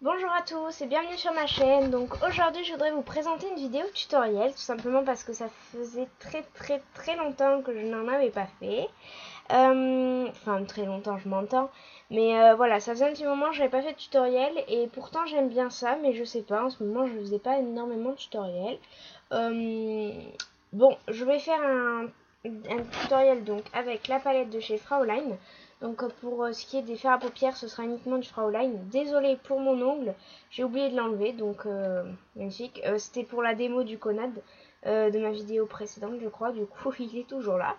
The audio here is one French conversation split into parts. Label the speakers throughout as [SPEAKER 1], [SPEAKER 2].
[SPEAKER 1] Bonjour à tous et bienvenue sur ma chaîne. Donc aujourd'hui je voudrais vous présenter une vidéo tutoriel, tout simplement parce que ça faisait très longtemps que je n'en avais pas fait. Enfin très longtemps, je m'entends, mais voilà, ça faisait un petit moment que je n'avais pas fait de tutoriel et pourtant j'aime bien ça, mais je sais pas, en ce moment je faisais pas énormément de tutoriel. Bon, je vais faire un tutoriel donc avec la palette de chez Fraulein. Donc pour ce qui est des fards à paupières, ce sera uniquement du Fraulein. Désolée pour mon ongle, j'ai oublié de l'enlever, donc magnifique. C'était pour la démo du Conad de ma vidéo précédente, je crois. Du coup, il est toujours là.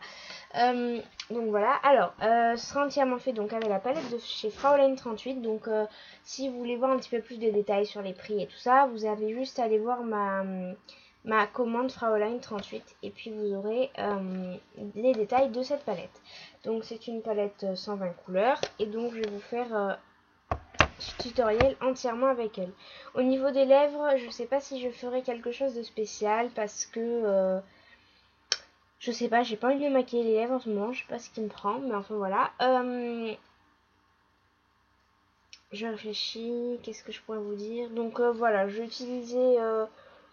[SPEAKER 1] Donc voilà. Alors, ce sera entièrement fait donc avec la palette de chez Fraulein 38. Donc si vous voulez voir un petit peu plus de détails sur les prix et tout ça, vous avez juste à aller voir ma commande Fraulein 38 et puis vous aurez les détails de cette palette. Donc c'est une palette 120 couleurs et donc je vais vous faire ce tutoriel entièrement avec elle. Au niveau des lèvres, je sais pas si je ferai quelque chose de spécial parce que je sais pas, j'ai pas envie de me maquiller les lèvres en ce moment, je sais pas ce qui me prend, mais enfin voilà. Je réfléchis, qu'est-ce que je pourrais vous dire. Donc voilà, je vais utiliser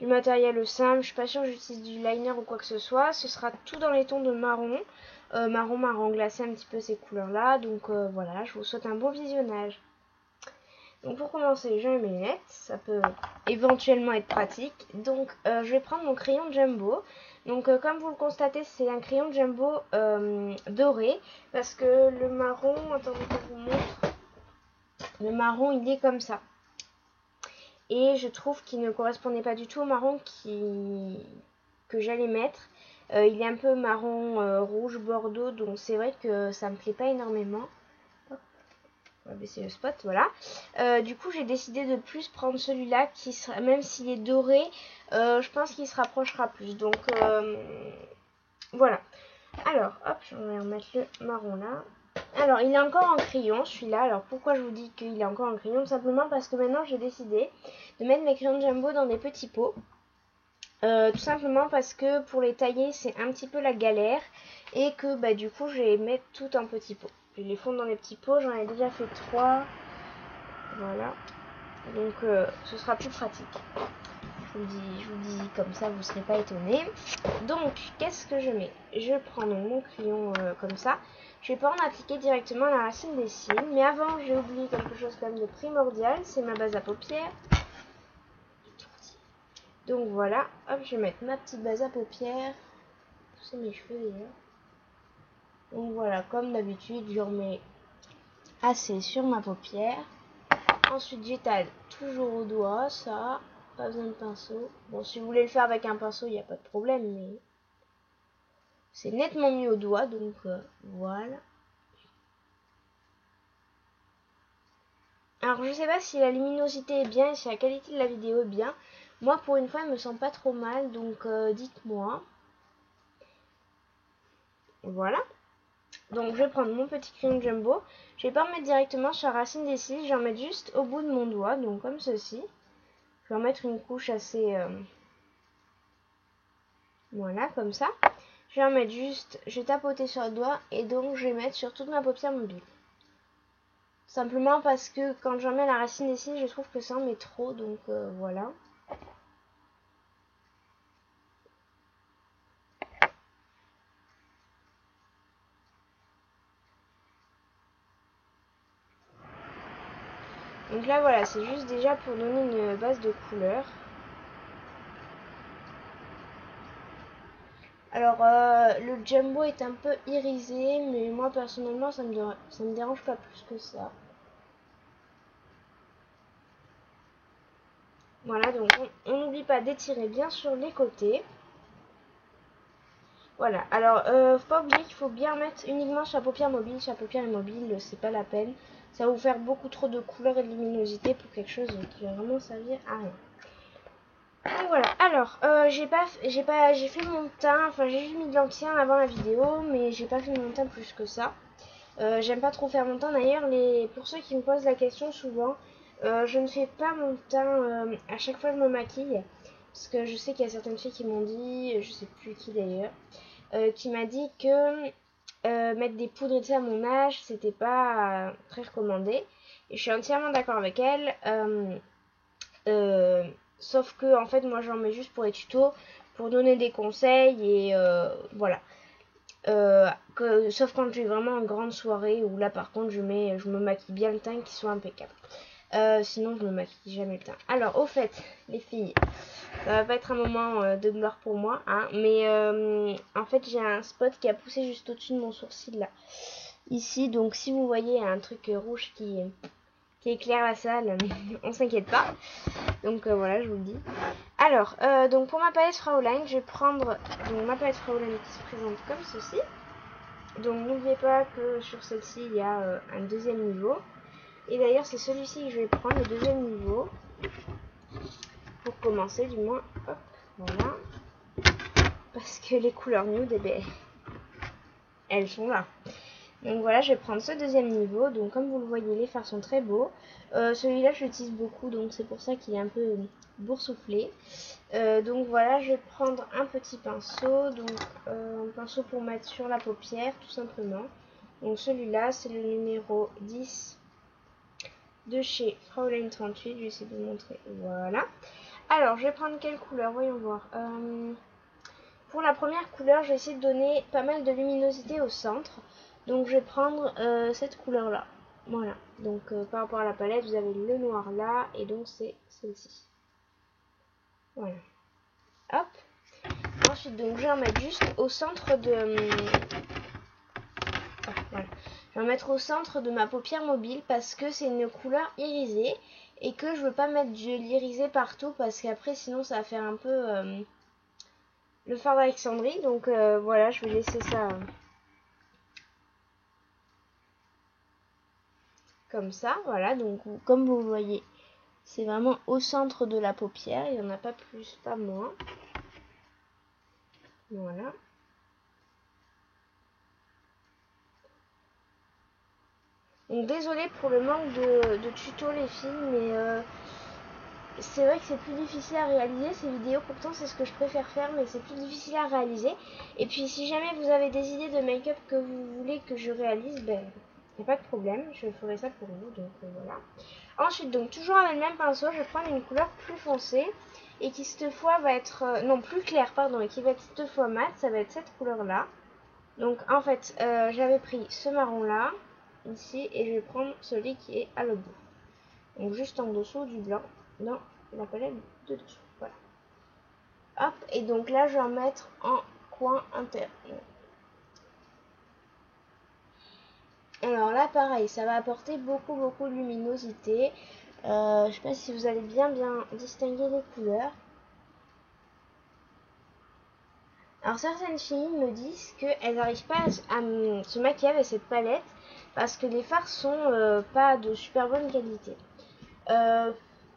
[SPEAKER 1] du matériel simple, je suis pas sûre que j'utilise du liner ou quoi que ce soit. Ce sera tout dans les tons de marron, marron glacé, un petit peu ces couleurs là. Donc voilà, je vous souhaite un bon visionnage. Donc pour commencer, je mets mes lunettes, ça peut éventuellement être pratique. Donc je vais prendre mon crayon Jumbo. Donc comme vous le constatez, c'est un crayon Jumbo doré, parce que le marron, attendez que je vous montre. Le marron, il est comme ça. Et je trouve qu'il ne correspondait pas du tout au marron que j'allais mettre. Il est un peu marron rouge bordeaux, donc c'est vrai que ça me plaît pas énormément. Hop, on va baisser le spot, voilà. Du coup, j'ai décidé de plus prendre celui-là, qui sera, même s'il est doré, je pense qu'il se rapprochera plus. Donc voilà. Alors, hop, je vais remettre le marron là. Alors, il est encore en crayon, celui-là. Alors, pourquoi je vous dis qu'il est encore en crayon? Simplement parce que maintenant, j'ai décidé de mettre mes crayons Jumbo dans des petits pots. Tout simplement parce que pour les tailler, c'est un petit peu la galère. Et que, bah, du coup, je vais les mettre tout en petits pots. Je les fonds dans les petits pots. J'en ai déjà fait 3. Voilà. Donc, ce sera plus pratique. Je vous dis comme ça, vous ne serez pas étonnés. Donc, qu'est-ce que je mets? Je prends donc mon crayon comme ça. Je vais pas en appliquer directement à la racine des cils. Mais avant, j'ai oublié quelque chose quand même de primordial. C'est ma base à paupières. Donc voilà. Hop, je vais mettre ma petite base à paupières. C'est mes cheveux d'ailleurs. Donc voilà, comme d'habitude, je remets assez sur ma paupière. Ensuite, j'étale toujours au doigt, ça. Pas besoin de pinceau. Bon, si vous voulez le faire avec un pinceau, il n'y a pas de problème, mais c'est nettement mieux au doigt, donc voilà. Alors, je sais pas si la luminosité est bien et si la qualité de la vidéo est bien. Moi, pour une fois, elle me semble pas trop mal, donc dites-moi. Voilà. Donc, je vais prendre mon petit crayon Jumbo. Je vais pas en mettre directement sur la racine des cils, je vais en mettre juste au bout de mon doigt, donc comme ceci. Je vais en mettre une couche assez... voilà, comme ça. Je vais en mettre juste, je vais tapoter sur le doigt et donc je vais mettre sur toute ma paupière mobile. Simplement parce que quand j'en mets la racine des cils, je trouve que ça en met trop, donc voilà. Donc là voilà, c'est juste déjà pour donner une base de couleur. Alors le Jumbo est un peu irisé, mais moi personnellement ça me dérange pas plus que ça. Voilà, donc on n'oublie pas d'étirer bien sur les côtés. Voilà, alors faut pas oublier qu'il faut bien mettre uniquement sur la paupière mobile. Sur la paupière immobile, c'est pas la peine. Ça va vous faire beaucoup trop de couleurs et de luminosité pour quelque chose qui va vraiment servir à rien. Donc voilà, alors j'ai fait mon teint, enfin j'ai juste mis de l'anti-cerne avant la vidéo, mais j'ai pas fait mon teint plus que ça. J'aime pas trop faire mon teint d'ailleurs, pour ceux qui me posent la question souvent, je ne fais pas mon teint à chaque fois que je me maquille, parce que je sais qu'il y a certaines filles qui m'ont dit, je sais plus qui d'ailleurs, qui m'a dit que mettre des poudres à mon âge, c'était pas très recommandé. Et je suis entièrement d'accord avec elle. Sauf que en fait moi j'en mets juste pour les tutos, pour donner des conseils et voilà. Sauf quand j'ai vraiment une grande soirée où là par contre je me maquille bien le teint qui soit impeccable. Sinon je me maquille jamais le teint. Alors au fait les filles, ça va pas être un moment de gloire pour moi, hein, mais en fait j'ai un spot qui a poussé juste au-dessus de mon sourcil là, ici. Donc si vous voyez un truc rouge qui éclaire la salle, on s'inquiète pas. Donc voilà, je vous le dis. Alors, donc pour ma palette Fraulein, je vais prendre donc ma palette Fraulein qui se présente comme ceci. Donc n'oubliez pas que sur celle-ci, il y a un deuxième niveau. Et d'ailleurs, c'est celui-ci que je vais prendre, le deuxième niveau. Pour commencer, du moins. Hop, voilà. Parce que les couleurs nude, eh ben, elles sont là. Donc voilà, je vais prendre ce deuxième niveau. Donc comme vous le voyez, les fards sont très beaux. Celui-là, je l'utilise beaucoup, donc c'est pour ça qu'il est un peu boursouflé. Donc voilà, je vais prendre un petit pinceau. Donc un pinceau pour mettre sur la paupière, tout simplement. Donc celui-là, c'est le numéro 10 de chez Fraulein 38. Je vais essayer de vous montrer. Voilà. Alors, je vais prendre quelle couleur? Voyons voir. Pour la première couleur, je vais essayer de donner pas mal de luminosité au centre. Donc je vais prendre cette couleur là. Voilà. Donc par rapport à la palette, vous avez le noir là. Et donc c'est celle-ci. Voilà. Hop. Ensuite, donc je vais en mettre juste au centre de... voilà. Je vais en mettre au centre de ma paupière mobile parce que c'est une couleur irisée. Et que je veux pas mettre de l'irisé partout parce qu'après sinon ça va faire un peu... le fard d'Alexandrie. Donc voilà, je vais laisser ça... comme ça, voilà, donc comme vous voyez, c'est vraiment au centre de la paupière, il n'y en a pas plus, pas moins. Voilà. Donc désolée pour le manque de tuto les filles, mais c'est vrai que c'est plus difficile à réaliser ces vidéos, pourtant c'est ce que je préfère faire, mais c'est plus difficile à réaliser. Et puis si jamais vous avez des idées de make-up que vous voulez que je réalise, ben il n'y a pas de problème, je ferai ça pour vous, donc voilà. Ensuite, donc toujours avec le même pinceau, je vais prendre une couleur plus foncée et qui cette fois va être, non plus claire, pardon, et qui va être cette fois mat, ça va être cette couleur là. Donc en fait, j'avais pris ce marron là, ici, et je vais prendre celui qui est à l'autre bout. Donc juste en dessous du blanc, dans la palette de dessous, voilà. Hop, et donc là je vais en mettre en coin interne. Alors là pareil, ça va apporter beaucoup de luminosité. Je sais pas si vous allez bien distinguer les couleurs. Alors certaines filles me disent qu'elles n'arrivent pas à se maquiller avec cette palette parce que les fards sont pas de super bonne qualité.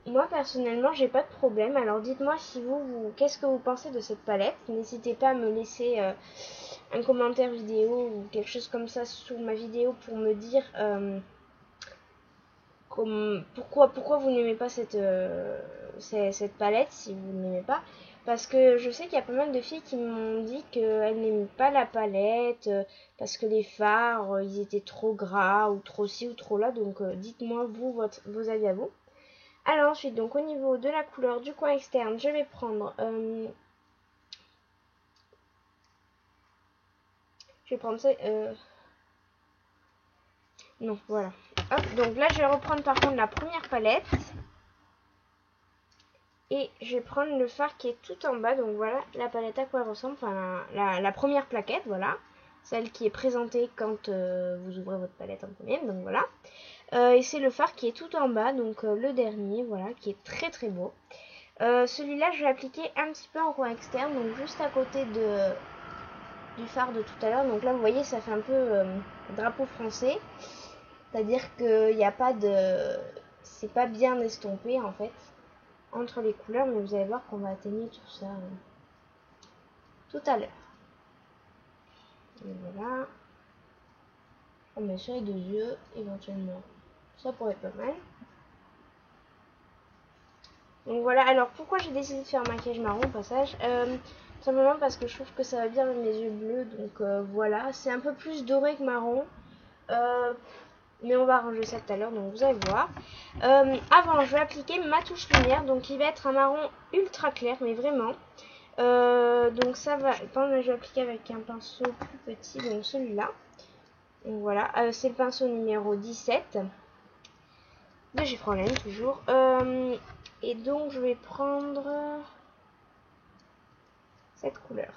[SPEAKER 1] Moi personnellement j'ai pas de problème. Alors dites-moi si qu'est-ce que vous pensez de cette palette. N'hésitez pas à me laisser un commentaire vidéo ou quelque chose comme ça sous ma vidéo pour me dire pourquoi vous n'aimez pas cette palette si vous ne l'aimez pas. Parce que je sais qu'il y a pas mal de filles qui m'ont dit qu'elles n'aimaient pas la palette parce que les fards ils étaient trop gras ou trop ci ou trop là. Donc dites-moi vos avis à vous. Alors ensuite, donc au niveau de la couleur du coin externe, je vais prendre ça. Non, voilà. Hop, donc là je vais reprendre par contre la première palette. Et je vais prendre le fard qui est tout en bas. Donc voilà la palette à quoi elle ressemble. Enfin la première plaquette, voilà. Celle qui est présentée quand vous ouvrez votre palette en premier. Donc voilà. Et c'est le fard qui est tout en bas. Donc le dernier, voilà, qui est très très beau. Celui-là je vais appliquer un petit peu en coin externe. Donc juste à côté du fard de tout à l'heure. Donc là vous voyez ça fait un peu drapeau français. C'est-à-dire qu'il n'y a pas de... c'est pas bien estompé en fait entre les couleurs, mais vous allez voir qu'on va atténuer tout ça tout à l'heure. Et voilà. On met sur les deux yeux, éventuellement. Ça pourrait être pas mal. Donc voilà, alors pourquoi j'ai décidé de faire un maquillage marron au passage simplement parce que je trouve que ça va bien avec mes yeux bleus, donc voilà. C'est un peu plus doré que marron. Mais on va arranger ça tout à l'heure, donc vous allez voir. Avant, je vais appliquer ma touche lumière, donc il va être un marron ultra clair, mais vraiment. Donc ça va, je vais appliquer avec un pinceau plus petit, donc celui-là. Donc voilà, c'est le pinceau numéro 17 de chez Fraulein, toujours. Et donc je vais prendre cette couleur.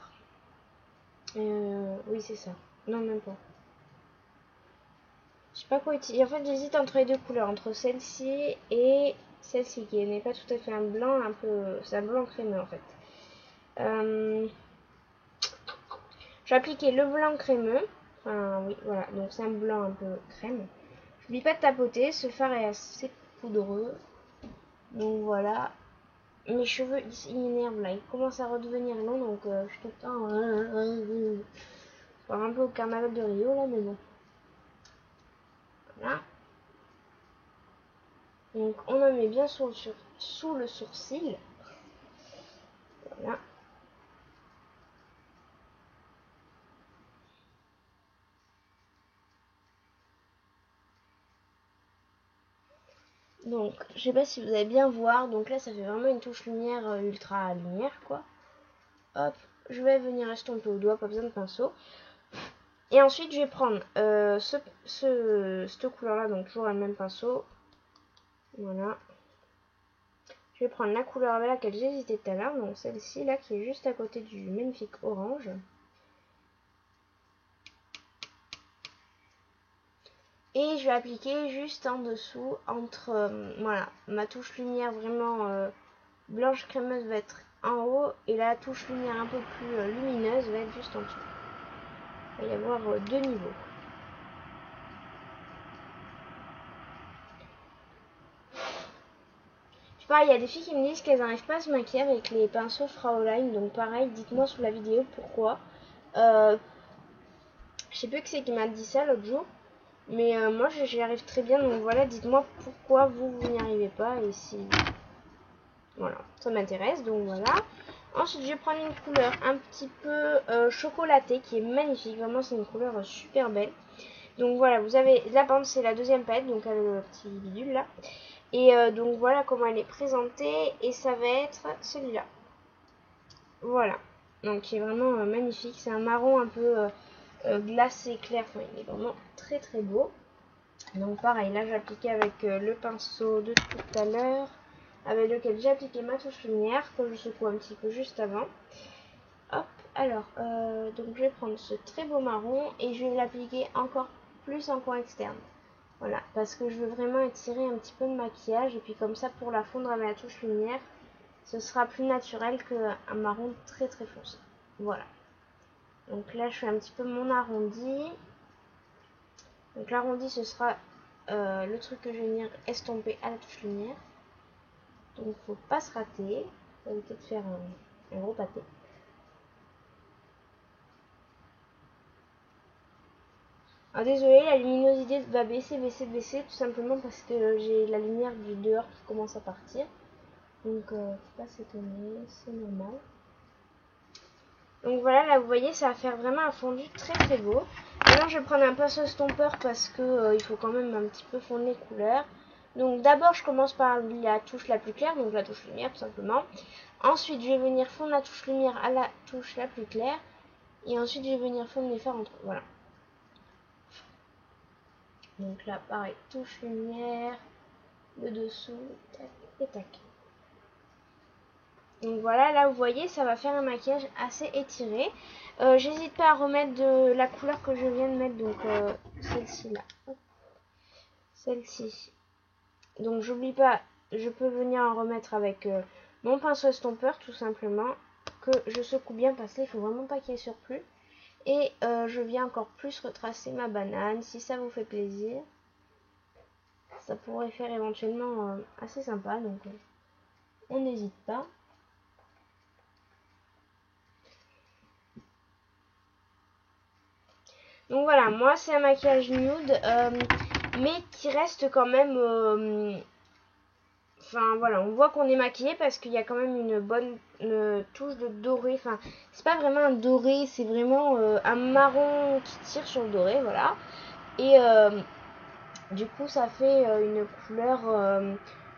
[SPEAKER 1] Oui, c'est ça. Non, même pas. Je sais pas quoi utiliser. En fait, j'hésite entre les deux couleurs, entre celle-ci et celle-ci, qui n'est pas tout à fait un blanc, un peu. C'est un blanc crémeux en fait. Je vais appliquer le blanc crémeux. Enfin, oui, voilà. Donc, c'est un blanc un peu crème. N'oublie pas de tapoter. Ce fard est assez poudreux. Donc, voilà. Mes cheveux, ils m'énervent là. Ils commencent à redevenir longs. Donc, je suis tout le temps. Un peu au carnaval de Rio là, mais bon. Voilà. Donc, on en met bien sous le sourcil. Voilà. Donc, je sais pas si vous allez bien voir. Donc là, ça fait vraiment une touche lumière, ultra lumière, quoi. Hop, je vais venir estomper au doigt, pas besoin de pinceau. Et ensuite, je vais prendre cette couleur-là, donc toujours le même pinceau. Voilà. Je vais prendre la couleur avec laquelle j'hésitais tout à l'heure, donc celle-ci, là, qui est juste à côté du magnifique orange. Et je vais appliquer juste en dessous, entre, voilà, ma touche lumière vraiment blanche crémeuse va être en haut, et la touche lumière un peu plus lumineuse va être juste en dessous. Il va y avoir deux niveaux. Il y a des filles qui me disent qu'elles n'arrivent pas à se maquiller avec les pinceaux Fraulein, donc pareil, dites-moi sous la vidéo pourquoi. Je sais plus qui c'est qui m'a dit ça l'autre jour, mais moi j'y arrive très bien, donc voilà, dites-moi pourquoi vous n'y arrivez pas, et si... Voilà, ça m'intéresse, donc voilà. Ensuite, je vais prendre une couleur un petit peu chocolatée, qui est magnifique, vraiment c'est une couleur super belle. Donc voilà, vous avez la bande, c'est la deuxième palette, donc avec le petit bidule là. Et donc voilà comment elle est présentée, et ça va être celui-là. Voilà, donc il est vraiment magnifique, c'est un marron un peu glacé clair, enfin il est vraiment très très beau. Donc pareil, là j'ai appliqué avec le pinceau de tout à l'heure, avec lequel j'ai appliqué ma touche lumière, que je secoue un petit peu juste avant. Hop, alors, donc je vais prendre ce très beau marron et je vais l'appliquer encore plus en coin externe. Voilà, parce que je veux vraiment étirer un petit peu de maquillage, et puis comme ça pour la fondre avec la touche lumière, ce sera plus naturel qu'un marron très très foncé. Voilà. Donc là je fais un petit peu mon arrondi. Donc l'arrondi ce sera le truc que je vais venir estomper à la touche lumière. Donc faut pas se rater. Faut éviter de faire un gros pâté. Alors désolé, la luminosité va baisser, tout simplement parce que j'ai la lumière du dehors qui commence à partir. Donc faut pas s'étonner, c'est normal. Donc voilà, là vous voyez, ça va faire vraiment un fondu très très beau. Maintenant je vais prendre un pinceau estompeur parce que il faut quand même un petit peu fondre les couleurs. Donc d'abord je commence par la touche la plus claire, donc la touche lumière tout simplement. Ensuite je vais venir fondre la touche lumière à la touche la plus claire. Et ensuite je vais venir fondre les fards entre eux. Voilà. Donc là pareil, touche lumière, le dessous, tac et tac. Donc voilà, là vous voyez, ça va faire un maquillage assez étiré. J'hésite pas à remettre de la couleur que je viens de mettre, donc celle-ci là. Celle-ci. Donc j'oublie pas, je peux venir en remettre avec mon pinceau estompeur tout simplement, que je secoue bien parce qu'il faut vraiment pas qu'il y ait surplus. Et je viens encore plus retracer ma banane, si ça vous fait plaisir. Ça pourrait faire éventuellement assez sympa, donc on n'hésite pas. Donc voilà, moi c'est un maquillage nude, mais qui reste quand même... Enfin voilà, on voit qu'on est maquillé parce qu'il y a quand même une bonne touche de doré. Enfin, c'est pas vraiment un doré, c'est vraiment un marron qui tire sur le doré, voilà. Et Du coup, ça fait une couleur...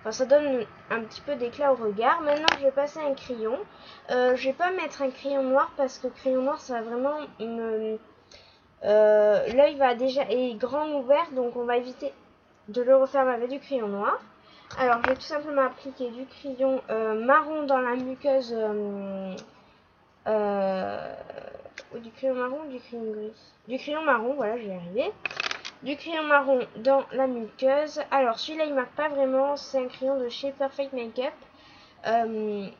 [SPEAKER 1] Enfin, ça donne un petit peu d'éclat au regard. Maintenant, je vais passer un crayon. Je vais pas mettre un crayon noir parce que crayon noir, ça va vraiment me... l'œil va déjà est grand ouvert, donc on va éviter de le refaire avec du crayon noir. Alors, je vais tout simplement appliquer du crayon marron dans la muqueuse. Du crayon marron ou du crayon gris? Du crayon marron, voilà, je vais y arriver. Du crayon marron dans la muqueuse. Alors, celui-là, il marque pas vraiment. C'est un crayon de chez Perfect Makeup. Il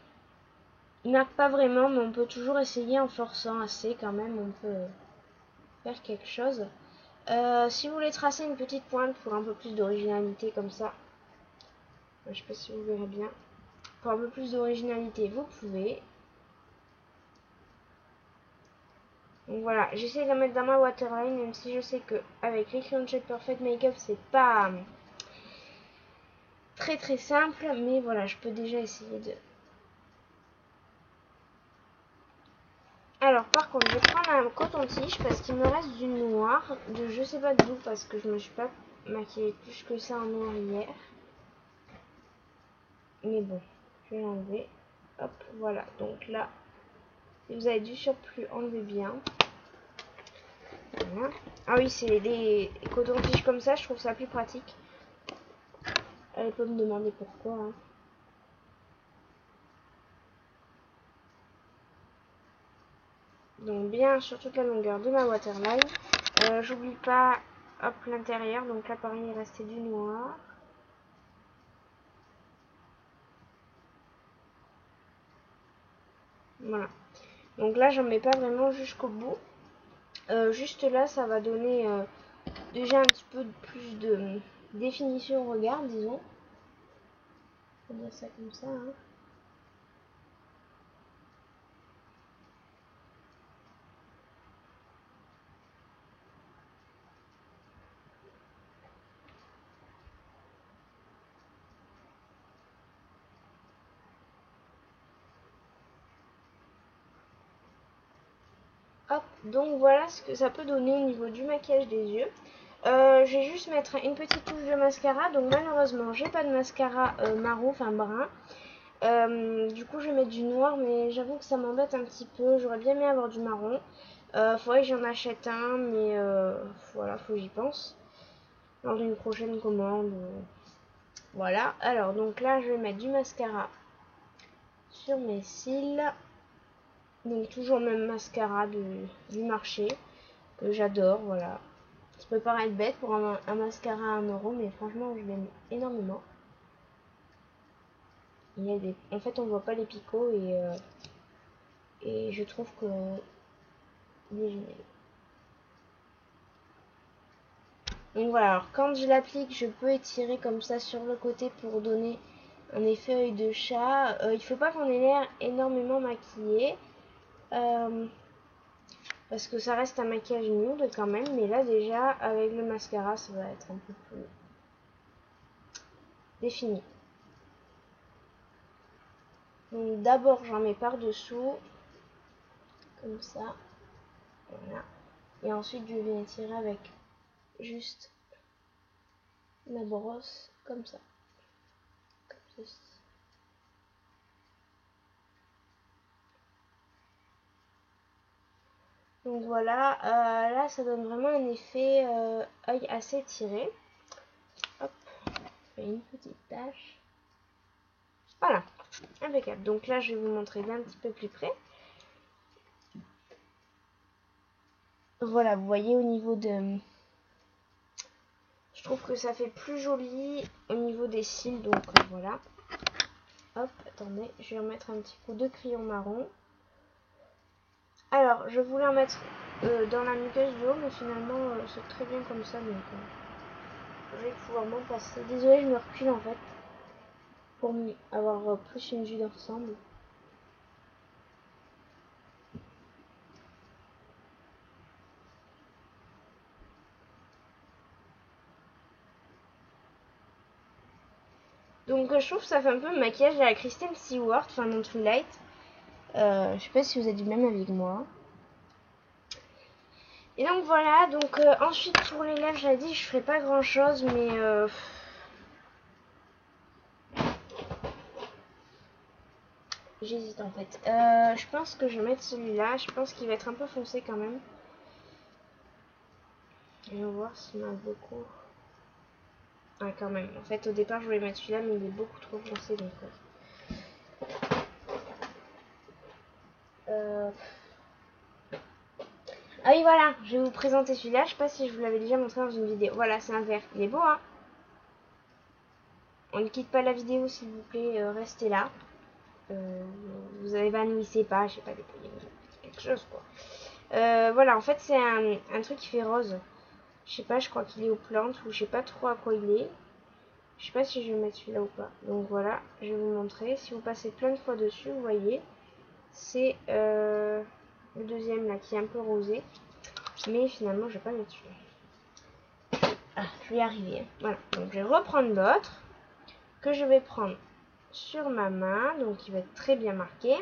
[SPEAKER 1] marque pas vraiment, mais on peut toujours essayer en forçant assez quand même. On peut faire quelque chose. Si vous voulez tracer une petite pointe pour un peu plus d'originalité comme ça, je sais pas si vous verrez bien. Pour un peu plus d'originalité, vous pouvez. Donc voilà, j'essaie de la mettre dans ma waterline, même si je sais que avec les crayons de chez Perfect Makeup, c'est pas très très simple, mais voilà, je peux déjà essayer de... Alors par contre, je vais prendre un coton-tige parce qu'il me reste du noir, de je sais pas d'où, parce que je me suis pas maquillée plus que ça en noir hier. Mais bon, je vais l'enlever. Hop, voilà, donc là, si vous avez du surplus, enlevez bien. Voilà. Ah oui, c'est des cotons-tiges comme ça, je trouve ça plus pratique. Elle peut me demander pourquoi. Hein. Donc bien sur toute la longueur de ma waterline. J'oublie pas, hop, l'intérieur. Donc là, pareil, il restait du noir. Voilà. Donc là, j'en mets pas vraiment jusqu'au bout. Juste là, ça va donner déjà un petit peu plus de définition au regard, disons. On va dire ça comme ça. Hein. Hop, donc voilà ce que ça peut donner au niveau du maquillage des yeux. Je vais juste mettre une petite touche de mascara. Donc malheureusement, j'ai pas de mascara marron, enfin brun. Du coup, je vais mettre du noir, mais j'avoue que ça m'embête un petit peu. J'aurais bien aimé avoir du marron. Faudrait que j'en achète un, mais voilà, faut que j'y pense. Lors d'une prochaine commande. Voilà. Alors, donc là, je vais mettre du mascara sur mes cils. Donc toujours le même mascara du marché que j'adore, voilà. Ça peut paraître bête pour un mascara à 1€, mais franchement je l'aime énormément. Il y a des... En fait on voit pas les picots et je trouve que il est génial. Donc voilà, alors quand je l'applique, je peux étirer comme ça sur le côté pour donner un effet œil de chat. Il faut pas qu'on ait l'air énormément maquillé. Parce que ça reste un maquillage nude quand même, mais là déjà avec le mascara ça va être un peu plus défini. Donc d'abord j'en mets par dessous, comme ça, voilà. Et ensuite je viens tirer avec juste la brosse, comme ça, comme ceci. Donc voilà, là ça donne vraiment un effet œil assez tiré. Hop, je fais une petite tache. Voilà, impeccable. Donc là je vais vous montrer d'un petit peu plus près. Voilà, vous voyez au niveau de... Je trouve que ça fait plus joli au niveau des cils, donc voilà. Hop, attendez, je vais remettre un petit coup de crayon marron. Alors, je voulais en mettre dans la muqueuse du haut, mais finalement, c'est très bien comme ça, donc je vais pouvoir m'en passer. Désolée, je me recule en fait, pour avoir plus une vue d'ensemble. Donc, je trouve que ça fait un peu le maquillage à la Kristen Stewart, enfin dans Twilight. Je sais pas si vous êtes du même avis que moi. Et donc voilà, donc ensuite pour les lèvres, j'ai dit je ferai pas grand chose, mais j'hésite en fait. Je pense que je vais mettre celui-là, je pense qu'il va être un peu foncé quand même. Je vais voir s'il m'a beaucoup. Ah quand même, en fait au départ je voulais mettre celui-là, mais il est beaucoup trop foncé donc. Ah oui voilà, je vais vous présenter celui-là, je sais pas si je vous l'avais déjà montré dans une vidéo. Voilà, c'est un vert, il est beau hein. On ne quitte pas la vidéo s'il vous plaît, restez là. Vous évanouissez pas, je sais pas, déployez quelque chose quoi. Voilà, en fait c'est un truc qui fait rose. Je sais pas, je crois qu'il est aux plantes ou je sais pas trop à quoi il est. Je sais pas si je vais mettre celui-là ou pas. Donc voilà, je vais vous montrer. Si vous passez plein de fois dessus, vous voyez, c'est le deuxième là qui est un peu rosé. Mais finalement, je vais pas mettre celui-là. Ah, je vais y arriver. Voilà, donc je vais reprendre l'autre que je vais prendre sur ma main. Donc il va être très bien marqué.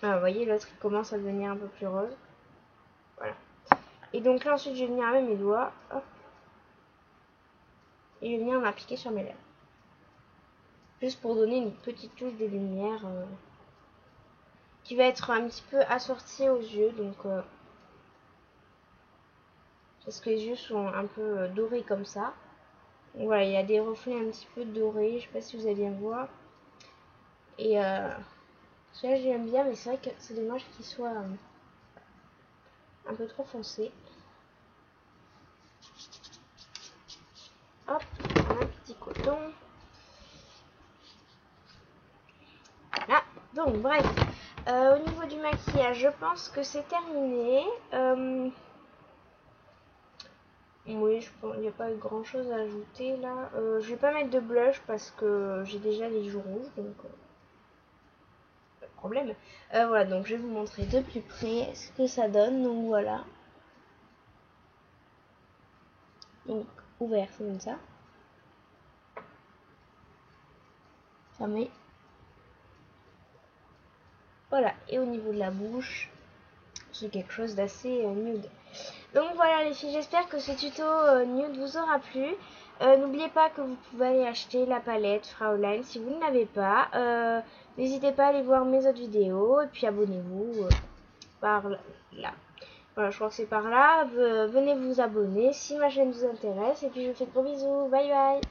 [SPEAKER 1] Vous voyez, l'autre il commence à devenir un peu plus rose. Voilà. Et donc là ensuite je vais venir avec mes doigts. Hop. Et je vais venir m'appliquer sur mes lèvres. Juste pour donner une petite touche de lumière qui va être un petit peu assortie aux yeux. Donc parce que les yeux sont un peu dorés comme ça. Donc voilà, il y a des reflets un petit peu dorés. Je sais pas si vous allez bien voir. Et celui-là j'aime bien, mais c'est vrai que c'est dommage qu'il soit un peu trop foncé. Hop, un petit coton. Voilà, donc bref. Au niveau du maquillage, je pense que c'est terminé. Oui, je pense qu'il n'y a pas grand chose à ajouter là. Je vais pas mettre de blush parce que j'ai déjà les joues rouges, donc pas de problème. Voilà, donc je vais vous montrer de plus près ce que ça donne. Donc voilà. Donc ouvert, c'est comme ça. Fermé. Voilà, et au niveau de la bouche, c'est quelque chose d'assez nude. Donc voilà les filles, j'espère que ce tuto nude vous aura plu. N'oubliez pas que vous pouvez aller acheter la palette Fraulein si vous ne l'avez pas. N'hésitez pas à aller voir mes autres vidéos et puis abonnez-vous par là. Voilà, je crois que c'est par là. Venez vous abonner si ma chaîne vous intéresse. Et puis je vous fais de gros bisous. Bye bye.